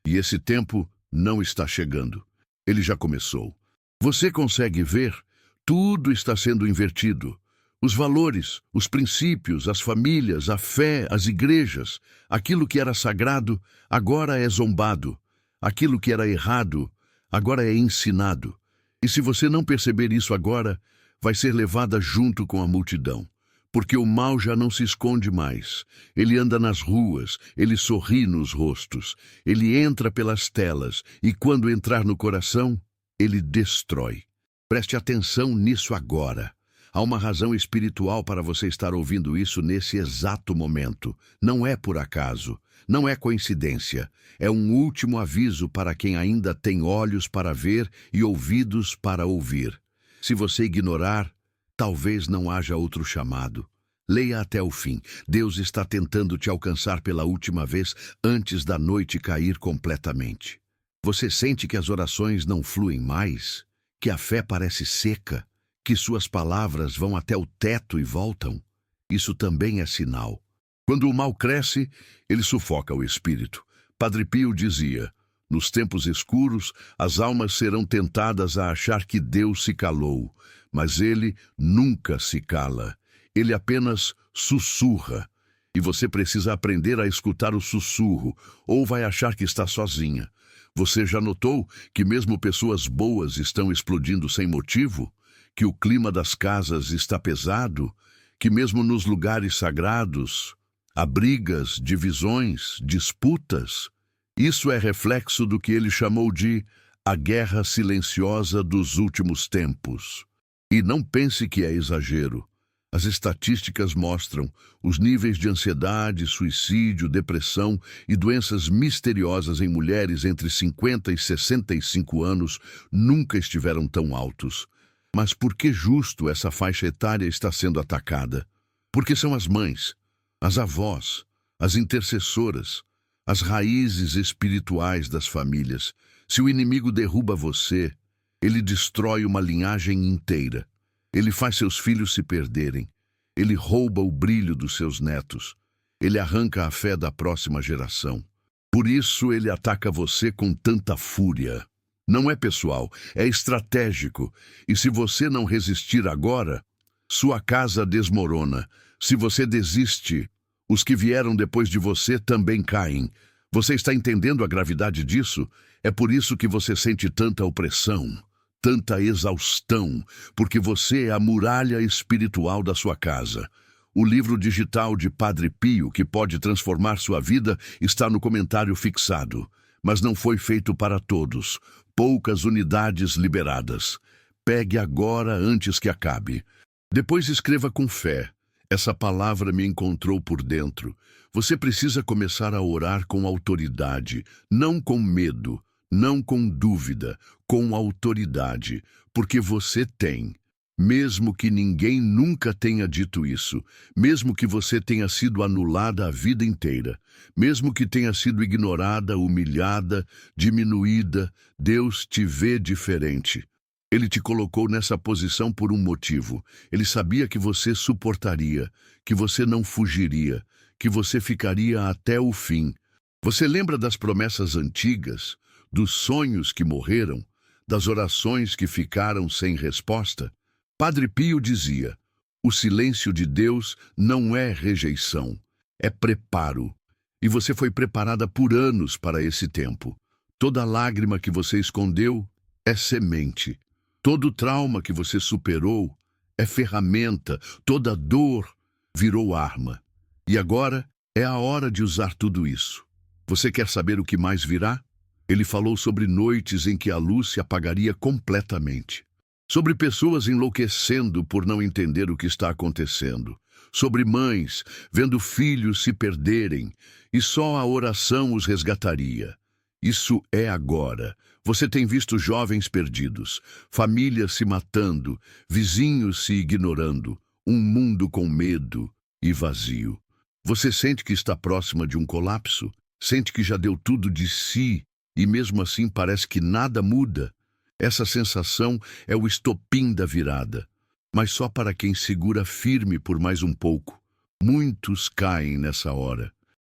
E esse tempo não está chegando. Ele já começou. Você consegue ver? Tudo está sendo invertido. Os valores, os princípios, as famílias, a fé, as igrejas. Aquilo que era sagrado, agora é zombado. Aquilo que era errado, agora é ensinado. E se você não perceber isso agora, vai ser levada junto com a multidão. porque o mal já não se esconde mais. Ele anda nas ruas, ele sorri nos rostos, ele entra pelas telas e, quando entrar no coração, ele destrói. Preste atenção nisso agora. Há uma razão espiritual para você estar ouvindo isso nesse exato momento. Não é por acaso, não é coincidência. É um último aviso para quem ainda tem olhos para ver e ouvidos para ouvir. Se você ignorar, talvez não haja outro chamado. Leia até o fim. Deus está tentando te alcançar pela última vez antes da noite cair completamente. Você sente que as orações não fluem mais? Que a fé parece seca? Que suas palavras vão até o teto e voltam? Isso também é sinal. Quando o mal cresce, ele sufoca o espírito. Padre Pio dizia: nos tempos escuros, as almas serão tentadas a achar que Deus se calou, mas ele nunca se cala. Ele apenas sussurra. E você precisa aprender a escutar o sussurro, ou vai achar que está sozinha. Você já notou que mesmo pessoas boas estão explodindo sem motivo? Que o clima das casas está pesado? Que mesmo nos lugares sagrados há brigas, divisões, disputas? Isso é reflexo do que ele chamou de a guerra silenciosa dos últimos tempos. E não pense que é exagero. As estatísticas mostram os níveis de ansiedade, suicídio, depressão e doenças misteriosas em mulheres entre 50 e 65 anos nunca estiveram tão altos. Mas por que justo essa faixa etária está sendo atacada? Porque são as mães, as avós, as intercessoras, as raízes espirituais das famílias. Se o inimigo derruba você, ele destrói uma linhagem inteira. Ele faz seus filhos se perderem. Ele rouba o brilho dos seus netos. Ele arranca a fé da próxima geração. Por isso ele ataca você com tanta fúria. Não é pessoal, é estratégico. E se você não resistir agora, sua casa desmorona. Se você desiste, os que vieram depois de você também caem. Você está entendendo a gravidade disso? É por isso que você sente tanta opressão, tanta exaustão, porque você é a muralha espiritual da sua casa. O livro digital de Padre Pio, que pode transformar sua vida, está no comentário fixado. Mas não foi feito para todos. Poucas unidades liberadas. Pegue agora antes que acabe. Depois escreva com fé. Essa palavra me encontrou por dentro. Você precisa começar a orar com autoridade, não com medo. Não com dúvida, com autoridade, porque você tem. Mesmo que ninguém nunca tenha dito isso, mesmo que você tenha sido anulada a vida inteira, mesmo que tenha sido ignorada, humilhada, diminuída, Deus te vê diferente. Ele te colocou nessa posição por um motivo. Ele sabia que você suportaria, que você não fugiria, que você ficaria até o fim. Você lembra das promessas antigas? Dos sonhos que morreram, das orações que ficaram sem resposta? Padre Pio dizia: o silêncio de Deus não é rejeição, é preparo. E você foi preparada por anos para esse tempo. Toda lágrima que você escondeu é semente. Todo trauma que você superou é ferramenta. Toda dor virou arma. E agora é a hora de usar tudo isso. Você quer saber o que mais virá? Ele falou sobre noites em que a luz se apagaria completamente. Sobre pessoas enlouquecendo por não entender o que está acontecendo. Sobre mães vendo filhos se perderem e só a oração os resgataria. Isso é agora. Você tem visto jovens perdidos, famílias se matando, vizinhos se ignorando, um mundo com medo e vazio. Você sente que está próxima de um colapso? Sente que já deu tudo de si? E mesmo assim parece que nada muda. Essa sensação é o estopim da virada. Mas só para quem segura firme por mais um pouco. Muitos caem nessa hora,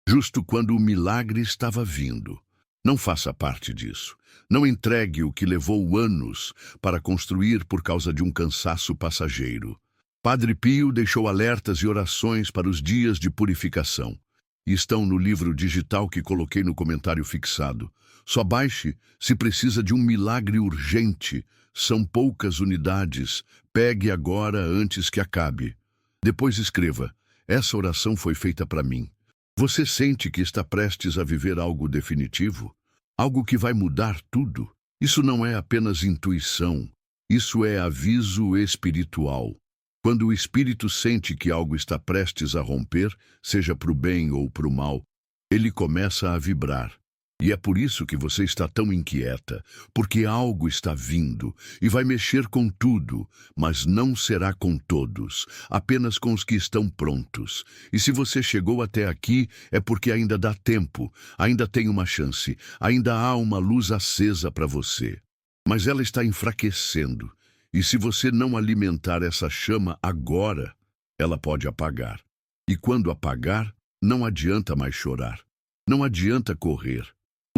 justo quando o milagre estava vindo. Não faça parte disso. Não entregue o que levou anos para construir por causa de um cansaço passageiro. Padre Pio deixou alertas e orações para os dias de purificação. E estão no livro digital que coloquei no comentário fixado. Só baixe se precisa de um milagre urgente. São poucas unidades. Pegue agora antes que acabe. Depois escreva: essa oração foi feita para mim. Você sente que está prestes a viver algo definitivo? Algo que vai mudar tudo? Isso não é apenas intuição. Isso é aviso espiritual. Quando o espírito sente que algo está prestes a romper, seja para o bem ou para o mal, ele começa a vibrar. E é por isso que você está tão inquieta, porque algo está vindo e vai mexer com tudo, mas não será com todos, apenas com os que estão prontos. E se você chegou até aqui, é porque ainda dá tempo, ainda tem uma chance, ainda há uma luz acesa para você. Mas ela está enfraquecendo, e se você não alimentar essa chama agora, ela pode apagar. E quando apagar, não adianta mais chorar, não adianta correr.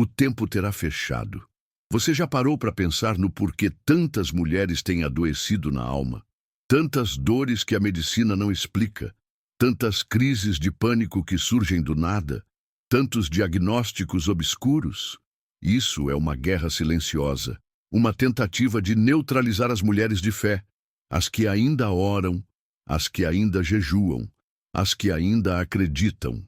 O tempo terá fechado. Você já parou para pensar no porquê tantas mulheres têm adoecido na alma? Tantas dores que a medicina não explica, tantas crises de pânico que surgem do nada, tantos diagnósticos obscuros? Isso é uma guerra silenciosa, uma tentativa de neutralizar as mulheres de fé, as que ainda oram, as que ainda jejuam, as que ainda acreditam.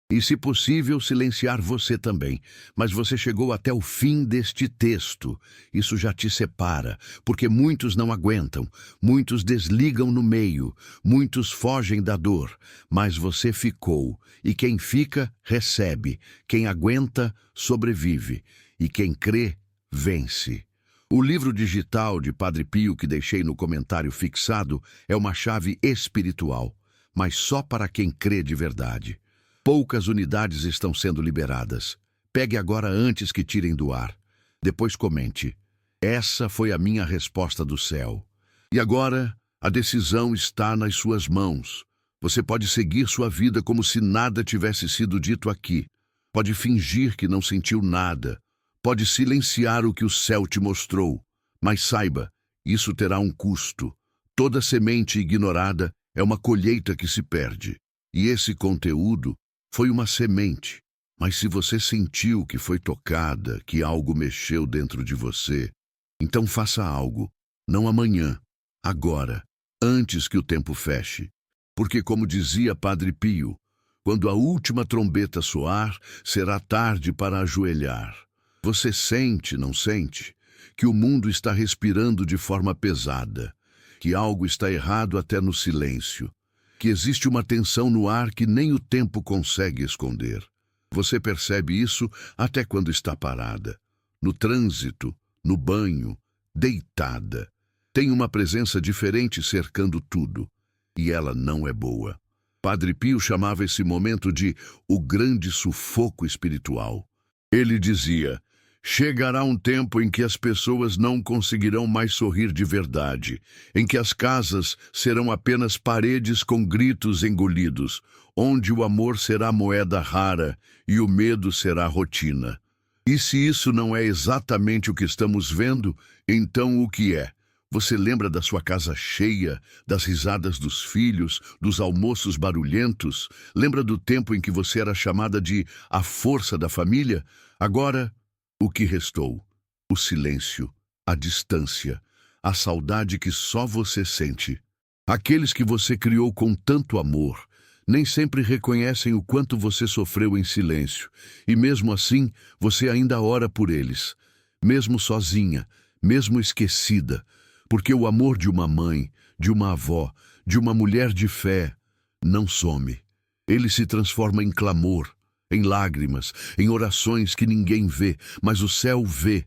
E, se possível, silenciar você também. Mas você chegou até o fim deste texto. Isso já te separa, porque muitos não aguentam, muitos desligam no meio, muitos fogem da dor. Mas você ficou, e quem fica, recebe. Quem aguenta, sobrevive. E quem crê, vence. O livro digital de Padre Pio que deixei no comentário fixado é uma chave espiritual, mas só para quem crê de verdade. Poucas unidades estão sendo liberadas. Pegue agora antes que tirem do ar. Depois comente: essa foi a minha resposta do céu. E agora, a decisão está nas suas mãos. Você pode seguir sua vida como se nada tivesse sido dito aqui. Pode fingir que não sentiu nada. Pode silenciar o que o céu te mostrou. Mas saiba, isso terá um custo. Toda semente ignorada é uma colheita que se perde. E esse conteúdo foi uma semente, mas se você sentiu que foi tocada, que algo mexeu dentro de você, então faça algo, não amanhã, agora, antes que o tempo feche. Porque, como dizia Padre Pio, quando a última trombeta soar, será tarde para ajoelhar. Você sente, não sente, que o mundo está respirando de forma pesada, que algo está errado até no silêncio, que existe uma tensão no ar que nem o tempo consegue esconder. Você percebe isso até quando está parada, no trânsito, no banho, deitada. Tem uma presença diferente cercando tudo, e ela não é boa. Padre Pio chamava esse momento de o grande sufoco espiritual. Ele dizia: chegará um tempo em que as pessoas não conseguirão mais sorrir de verdade, em que as casas serão apenas paredes com gritos engolidos, onde o amor será moeda rara e o medo será rotina. E se isso não é exatamente o que estamos vendo, então o que é? Você lembra da sua casa cheia, das risadas dos filhos, dos almoços barulhentos? Lembra do tempo em que você era chamada de a força da família? Agora, o que restou? O silêncio, a distância, a saudade que só você sente. Aqueles que você criou com tanto amor nem sempre reconhecem o quanto você sofreu em silêncio, e mesmo assim você ainda ora por eles, mesmo sozinha, mesmo esquecida, porque o amor de uma mãe, de uma avó, de uma mulher de fé, não some. Ele se transforma em clamor, em lágrimas, em orações que ninguém vê, mas o céu vê.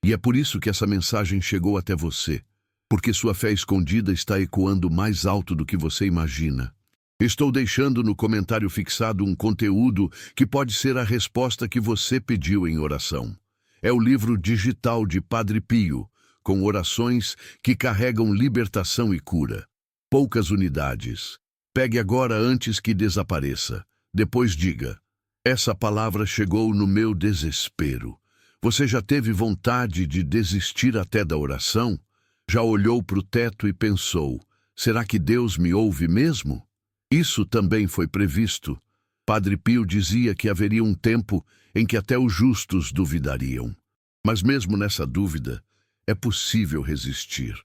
E é por isso que essa mensagem chegou até você, porque sua fé escondida está ecoando mais alto do que você imagina. Estou deixando no comentário fixado um conteúdo que pode ser a resposta que você pediu em oração. É o livro digital de Padre Pio, com orações que carregam libertação e cura. Poucas unidades. Pegue agora antes que desapareça. Depois diga: essa palavra chegou no meu desespero. Você já teve vontade de desistir até da oração? Já olhou para o teto e pensou: será que Deus me ouve mesmo? Isso também foi previsto. Padre Pio dizia que haveria um tempo em que até os justos duvidariam. Mas mesmo nessa dúvida, é possível resistir,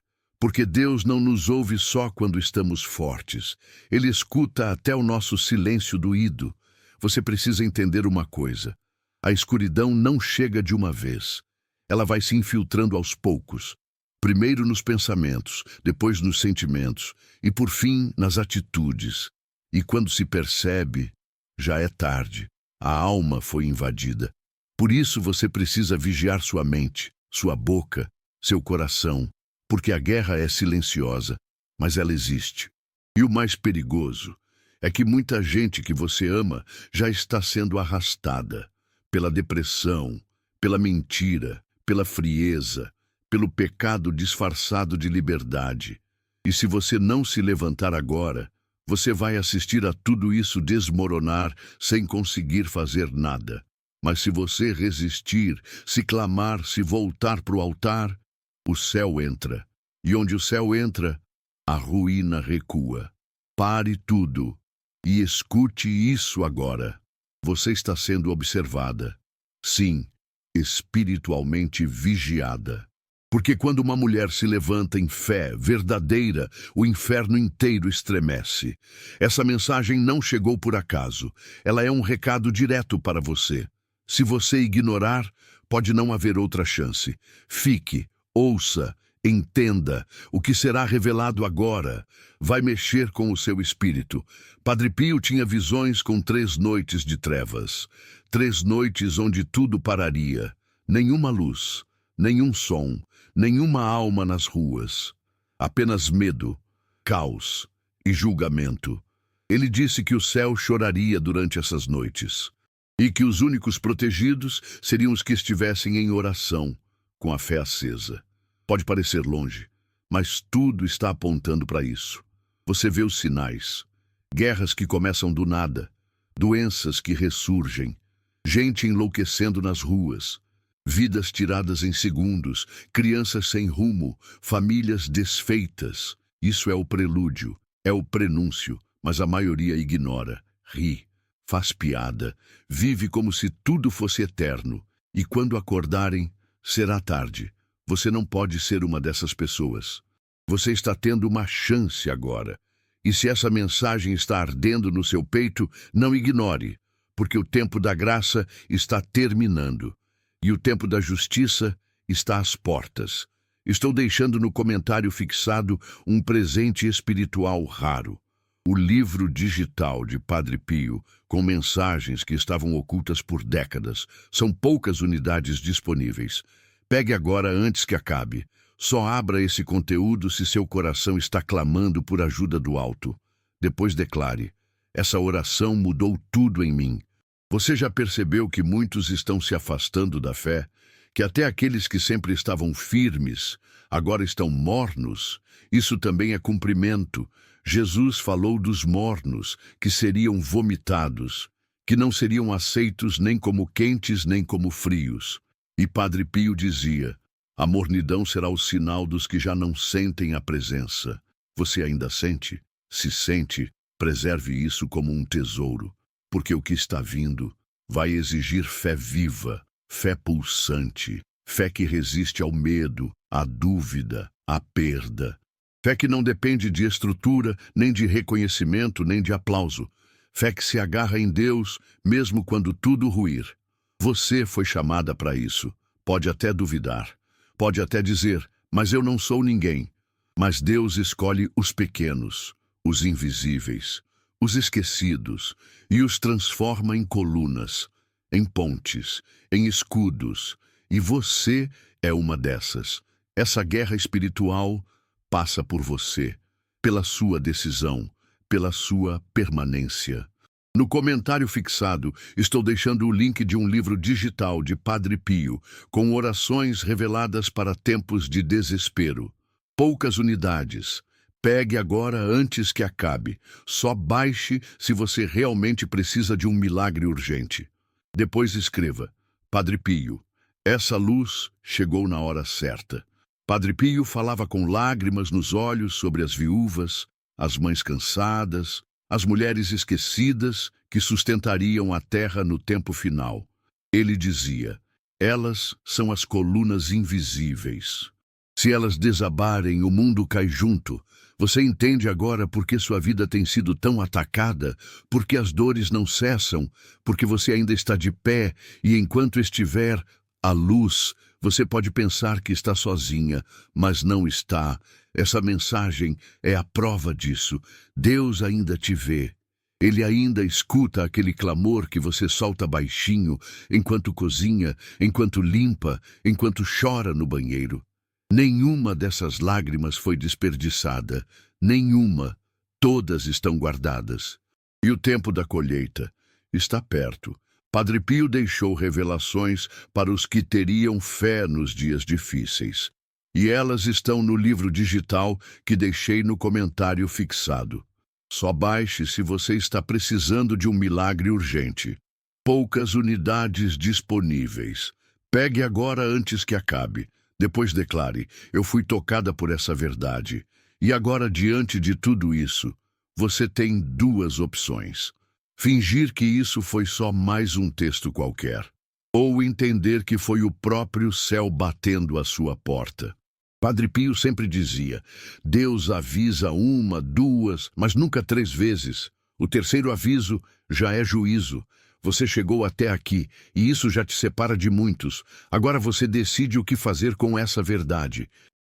Porque Deus não nos ouve só quando estamos fortes. Ele escuta até o nosso silêncio doído. Você precisa entender uma coisa. A escuridão não chega de uma vez. Ela vai se infiltrando aos poucos. Primeiro nos pensamentos, depois nos sentimentos e, por fim, nas atitudes. E quando se percebe, já é tarde. A alma foi invadida. Por isso você precisa vigiar sua mente, sua boca, seu coração, porque a guerra é silenciosa, mas ela existe. E o mais perigoso é que muita gente que você ama já está sendo arrastada pela depressão, pela mentira, pela frieza, pelo pecado disfarçado de liberdade. E se você não se levantar agora, você vai assistir a tudo isso desmoronar sem conseguir fazer nada. Mas se você resistir, se clamar, se voltar para o altar, o céu entra. E onde o céu entra, a ruína recua. Pare tudo e escute isso agora. Você está sendo observada. Sim, espiritualmente vigiada. Porque quando uma mulher se levanta em fé verdadeira, o inferno inteiro estremece. Essa mensagem não chegou por acaso. Ela é um recado direto para você. Se você ignorar, pode não haver outra chance. Fique, ouça, entenda. O que será revelado agora vai mexer com o seu espírito. Padre Pio tinha visões com 3 noites de trevas. 3 noites onde tudo pararia. Nenhuma luz, nenhum som, nenhuma alma nas ruas. Apenas medo, caos e julgamento. Ele disse que o céu choraria durante essas noites. E que os únicos protegidos seriam os que estivessem em oração, com a fé acesa. Pode parecer longe, mas tudo está apontando para isso. Você vê os sinais. Guerras que começam do nada, doenças que ressurgem, gente enlouquecendo nas ruas, vidas tiradas em segundos, crianças sem rumo, famílias desfeitas. Isso é o prelúdio, é o prenúncio, mas a maioria ignora, ri, faz piada, vive como se tudo fosse eterno. E quando acordarem, será tarde. Você não pode ser uma dessas pessoas. Você está tendo uma chance agora. E se essa mensagem está ardendo no seu peito, não ignore, porque o tempo da graça está terminando. E o tempo da justiça está às portas. Estou deixando no comentário fixado um presente espiritual raro. O livro digital de Padre Pio, com mensagens que estavam ocultas por décadas. São poucas unidades disponíveis. Pegue agora antes que acabe. Só abra esse conteúdo se seu coração está clamando por ajuda do alto. Depois declare: essa oração mudou tudo em mim. Você já percebeu que muitos estão se afastando da fé? Que até aqueles que sempre estavam firmes, agora estão mornos? Isso também é cumprimento. Jesus falou dos mornos, que seriam vomitados, que não seriam aceitos nem como quentes nem como frios. E Padre Pio dizia: a mornidão será o sinal dos que já não sentem a presença. Você ainda sente? Se sente, preserve isso como um tesouro, porque o que está vindo vai exigir fé viva, fé pulsante, fé que resiste ao medo, à dúvida, à perda. Fé que não depende de estrutura, nem de reconhecimento, nem de aplauso. Fé que se agarra em Deus, mesmo quando tudo ruir. Você foi chamada para isso. Pode até duvidar. Pode até dizer: mas eu não sou ninguém. Mas Deus escolhe os pequenos, os invisíveis, os esquecidos, e os transforma em colunas, em pontes, em escudos. E você é uma dessas. Essa guerra espiritual passa por você, pela sua decisão, pela sua permanência. No comentário fixado, estou deixando o link de um livro digital de Padre Pio, com orações reveladas para tempos de desespero. Poucas unidades. Pegue agora antes que acabe. Só baixe se você realmente precisa de um milagre urgente. Depois escreva: Padre Pio, essa luz chegou na hora certa. Padre Pio falava com lágrimas nos olhos sobre as viúvas, as mães cansadas, as mulheres esquecidas que sustentariam a terra no tempo final. Ele dizia: elas são as colunas invisíveis. Se elas desabarem, o mundo cai junto. Você entende agora por que sua vida tem sido tão atacada, porque as dores não cessam, porque você ainda está de pé e enquanto estiver à luz, você pode pensar que está sozinha, mas não está. Essa mensagem é a prova disso. Deus ainda te vê. Ele ainda escuta aquele clamor que você solta baixinho, enquanto cozinha, enquanto limpa, enquanto chora no banheiro. Nenhuma dessas lágrimas foi desperdiçada, nenhuma. Todas estão guardadas. E o tempo da colheita está perto. Padre Pio deixou revelações para os que teriam fé nos dias difíceis. E elas estão no livro digital que deixei no comentário fixado. Só baixe se você está precisando de um milagre urgente. Poucas unidades disponíveis. Pegue agora antes que acabe. Depois declare: eu fui tocada por essa verdade. E agora, diante de tudo isso, você tem duas opções. Fingir que isso foi só mais um texto qualquer. Ou entender que foi o próprio céu batendo à sua porta. Padre Pio sempre dizia: Deus avisa uma, duas, mas nunca 3 vezes. O terceiro aviso já é juízo. Você chegou até aqui, e isso já te separa de muitos. Agora você decide o que fazer com essa verdade.